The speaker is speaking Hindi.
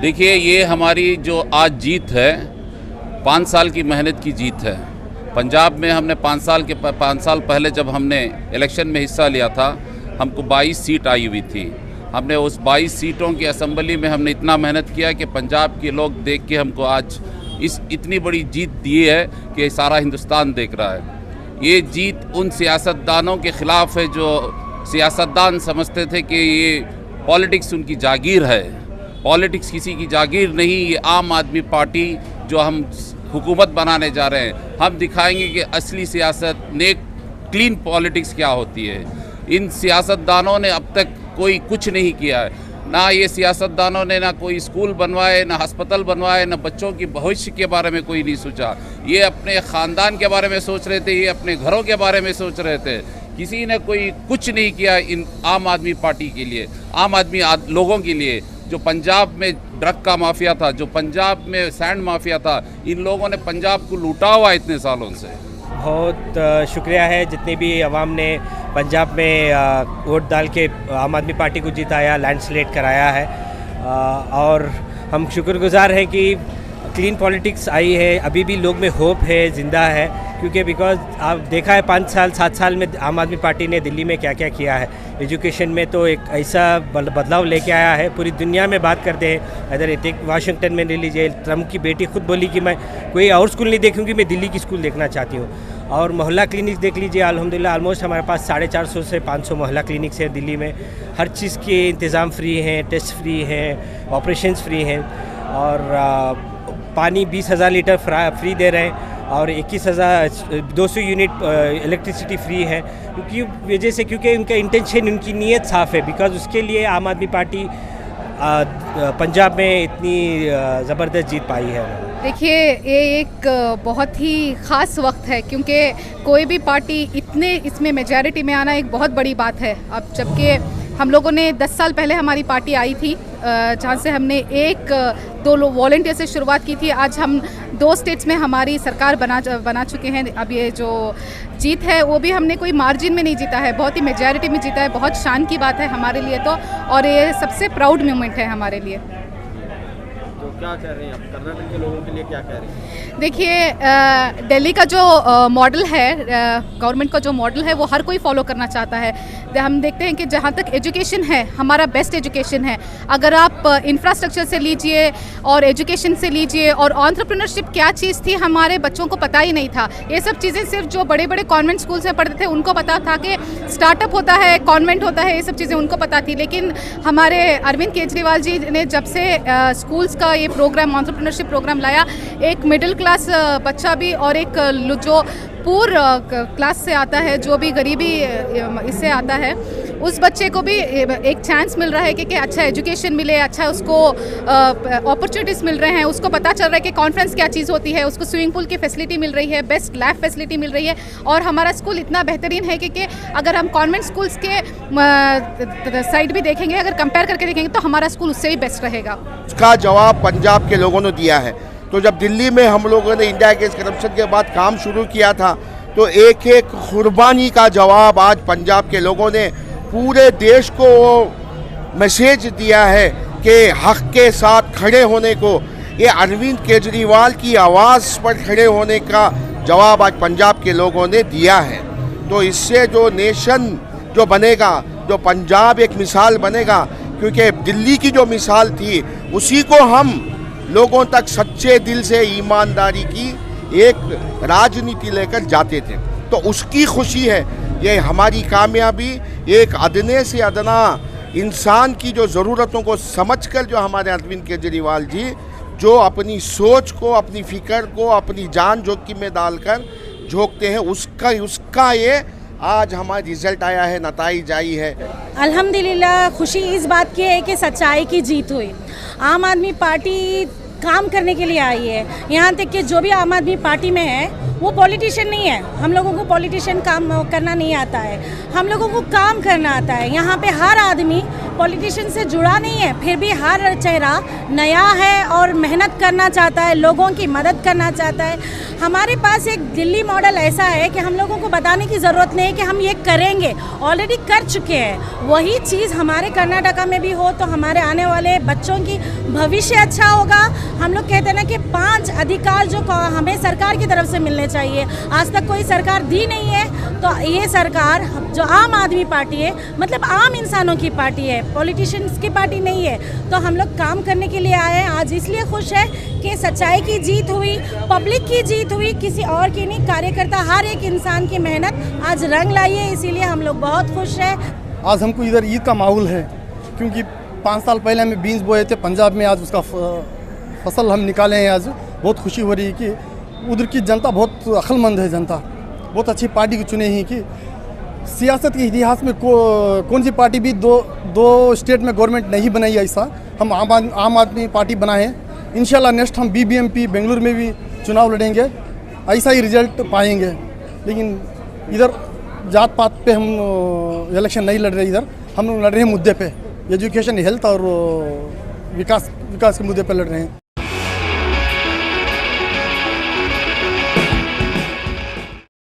देखिए, ये हमारी जो आज जीत है 5 साल की मेहनत की जीत है। पंजाब में हमने 5 साल पहले जब हमने इलेक्शन में हिस्सा लिया था, हमको 22 सीट आई हुई थी। हमने उस 22 सीटों की असेंबली में हमने इतना मेहनत किया कि पंजाब के लोग देख के हमको आज इतनी बड़ी जीत दी है कि सारा हिंदुस्तान देख रहा है। ये जीत उन सियासतदानों के ख़िलाफ़ है जो सियासतदान समझते थे कि ये पॉलिटिक्स उनकी जागीर है। पॉलिटिक्स किसी की जागीर नहीं, ये आम आदमी पार्टी जो हम हुकूमत बनाने जा रहे हैं, हम दिखाएंगे कि असली सियासत, नेक क्लीन पॉलिटिक्स क्या होती है। इन सियासतदानों ने अब तक कोई कुछ नहीं किया है। ना ये सियासतदानों ने ना कोई स्कूल बनवाए, ना अस्पताल बनवाए, ना बच्चों की भविष्य के बारे में कोई नहीं सोचा। ये अपने ख़ानदान के बारे में सोच रहे थे, ये अपने घरों के बारे में सोच रहे थे। किसी ने कोई कुछ नहीं किया इन आम आदमी पार्टी के लिए, आम आदमी लोगों के लिए। जो पंजाब में ड्रग का माफिया था, जो पंजाब में सैंड माफिया था, इन लोगों ने पंजाब को लूटा हुआ इतने सालों से। बहुत शुक्रिया है जितनी भी अवाम ने पंजाब में वोट डाल के आम आदमी पार्टी को जिताया, लैंडस्लाइड कराया है। और हम शुक्रगुजार हैं कि क्लीन पॉलिटिक्स आई है। अभी भी लोग में होप है, ज़िंदा है, क्योंकि बिकॉज आप देखा है 5 साल 7 साल में आम आदमी पार्टी ने दिल्ली में क्या क्या किया है। एजुकेशन में तो एक ऐसा बदलाव लेके आया है, पूरी दुनिया में बात करते हैं। अगर एक वाशिंगटन में ले लीजिए, ट्रम्प की बेटी खुद बोली कि मैं कोई और स्कूल नहीं देखूंगी, मैं दिल्ली की स्कूल देखना चाहती हूँ। और मोहल्ला क्लिनिक देख लीजिए, अल्हम्दुलिल्लाह ऑलमोस्ट हमारे पास 450 से 500 मोहल्ला क्लिनिक्स हैं दिल्ली में। हर चीज़ के इंतज़ाम फ्री हैं, टेस्ट फ्री हैं, ऑपरेशंस फ्री हैं। और पानी 20,000 लीटर फ्री दे रहे हैं और 21,200 यूनिट इलेक्ट्रिसिटी फ्री है। क्योंकि उनका इंटेंशन, उनकी नीयत साफ़ है। बिकॉज उसके लिए आम आदमी पार्टी पंजाब में इतनी ज़बरदस्त जीत पाई है। देखिए, ये एक बहुत ही ख़ास वक्त है, क्योंकि कोई भी पार्टी इतने इसमें मेजॉरिटी में आना एक बहुत बड़ी बात है। अब जबकि हम लोगों ने 10 साल पहले हमारी पार्टी आई थी, जहाँ से हमने 1-2 वॉलंटियर से शुरुआत की थी। आज हम 2 स्टेट्स में हमारी सरकार बना चुके हैं। अब ये जो जीत है वो भी हमने कोई मार्जिन में नहीं जीता है, बहुत ही मेजॉरिटी में जीता है। बहुत शान की बात है हमारे लिए तो, और ये सबसे प्राउड मोमेंट है हमारे लिए। तो क्या कह रहे हैं आप, कर्नाटक के लोगों के लिए क्या कह रहे हैं? देखिए, दिल्ली का जो मॉडल है, गवर्नमेंट का जो मॉडल है, वो हर कोई फॉलो करना चाहता है। हम देखते हैं कि जहाँ तक एजुकेशन है, हमारा बेस्ट एजुकेशन है। अगर आप इंफ्रास्ट्रक्चर से लीजिए और एजुकेशन से लीजिए, और एंटरप्रेन्योरशिप क्या चीज़ थी हमारे बच्चों को पता ही नहीं था। ये सब चीज़ें सिर्फ जो बड़े बड़े कॉन्वेंट स्कूल्स में पढ़ते थे उनको पता था कि स्टार्टअप होता है, कॉन्वेंट होता है, ये सब चीज़ें उनको पता थी। लेकिन हमारे अरविंद केजरीवाल जी ने जब से स्कूल्स का ये प्रोग्राम, एंटरप्रेन्योरशिप प्रोग्राम लाया, एक मिडिल क्लास बच्चा भी और एक जो पूर क्लास से आता है, जो भी गरीबी इससे आता है, उस बच्चे को भी एक चांस मिल रहा है कि अच्छा एजुकेशन मिले, अच्छा उसको अपॉर्चुनिटीज़ मिल रहे हैं, उसको पता चल रहा है कि कॉन्फ्रेंस क्या चीज़ होती है, उसको स्विमिंग पूल की फैसिलिटी मिल रही है, बेस्ट लैब फैसिलिटी मिल रही है। और हमारा स्कूल इतना बेहतरीन है कि अगर हम कॉन्वेंट स्कूल्स के साइड भी देखेंगे, अगर कंपेयर करके देखेंगे, तो हमारा स्कूल उससे ही बेस्ट रहेगा। उसका जवाब पंजाब के लोगों ने दिया है। तो जब दिल्ली में हम लोगों ने इंडिया अगेंस्ट करप्शन के बाद काम शुरू किया था, तो एक एक कुर्बानी का जवाब आज पंजाब के लोगों ने पूरे देश को मैसेज दिया है कि हक के साथ खड़े होने को, ये अरविंद केजरीवाल की आवाज़ पर खड़े होने का जवाब आज पंजाब के लोगों ने दिया है। तो इससे जो नेशन जो बनेगा, जो पंजाब एक मिसाल बनेगा, क्योंकि दिल्ली की जो मिसाल थी उसी को हम लोगों तक सच्चे दिल से ईमानदारी की एक राजनीति लेकर जाते थे। तो उसकी खुशी है ये हमारी कामयाबी। एक अदने से अदना इंसान की जो ज़रूरतों को समझकर जो हमारे अरविंद केजरीवाल जी जो अपनी सोच को, अपनी फ़िक्र को, अपनी जान जोखिम में डालकर झोंकते हैं, उसका ये आज हमारा रिजल्ट आया है, नताइज आई है। अल्हम्दुलिल्लाह खुशी इस बात की है कि सच्चाई की जीत हुई। आम आदमी पार्टी काम करने के लिए आई है। यहाँ तक कि जो भी आम आदमी पार्टी में है वो पॉलिटिशियन नहीं है। हम लोगों को पॉलिटिशियन काम करना नहीं आता है, हम लोगों को काम करना आता है। यहाँ पे हर आदमी पॉलिटिशियन से जुड़ा नहीं है, फिर भी हर चेहरा नया है और मेहनत करना चाहता है, लोगों की मदद करना चाहता है। हमारे पास एक दिल्ली मॉडल ऐसा है कि हम लोगों को बताने की ज़रूरत नहीं है कि हम ये करेंगे, ऑलरेडी कर चुके हैं। वही चीज़ हमारे कर्नाटका में भी हो तो हमारे आने वाले बच्चों की भविष्य अच्छा होगा। हम लोग कहते हैं ना कि 5 अधिकार जो हमें सरकार की तरफ से मिलने चाहिए, आज तक कोई सरकार दी नहीं है। तो ये सरकार जो आम आदमी पार्टी है, मतलब आम इंसानों की पार्टी है, पॉलिटिशियंस की पार्टी नहीं है। तो हम लोग काम करने के लिए आए हैं। आज इसलिए खुश है कि सच्चाई की जीत हुई, पब्लिक की जीत हुई, किसी और की नहीं। कार्यकर्ता हर एक इंसान की मेहनत आज रंग लाई है, इसीलिए हम लोग बहुत खुश हैं। आज हमको इधर ईद का माहौल है, क्योंकि 5 साल पहले हमें बीन्स बोए थे पंजाब में, आज उसका फसल हम निकाले हैं। आज बहुत खुशी हो रही है कि उधर की जनता बहुत अक्लमंद है, जनता बहुत अच्छी पार्टी को चुने ही। कि सियासत के इतिहास में कौन सी पार्टी भी दो स्टेट में गवर्नमेंट नहीं बनाई ऐसा। हम आम आदमी पार्टी बनाए हैं। इंशाल्लाह नेक्स्ट हम BBMP बेंगलुरु में भी चुनाव लड़ेंगे, ऐसा ही रिजल्ट पाएंगे। लेकिन इधर जात पात पे हम इलेक्शन नहीं लड़ रहे, इधर हम लड़ रहे हैं मुद्दे पे, एजुकेशन, हेल्थ और विकास के मुद्दे पे लड़ रहे हैं।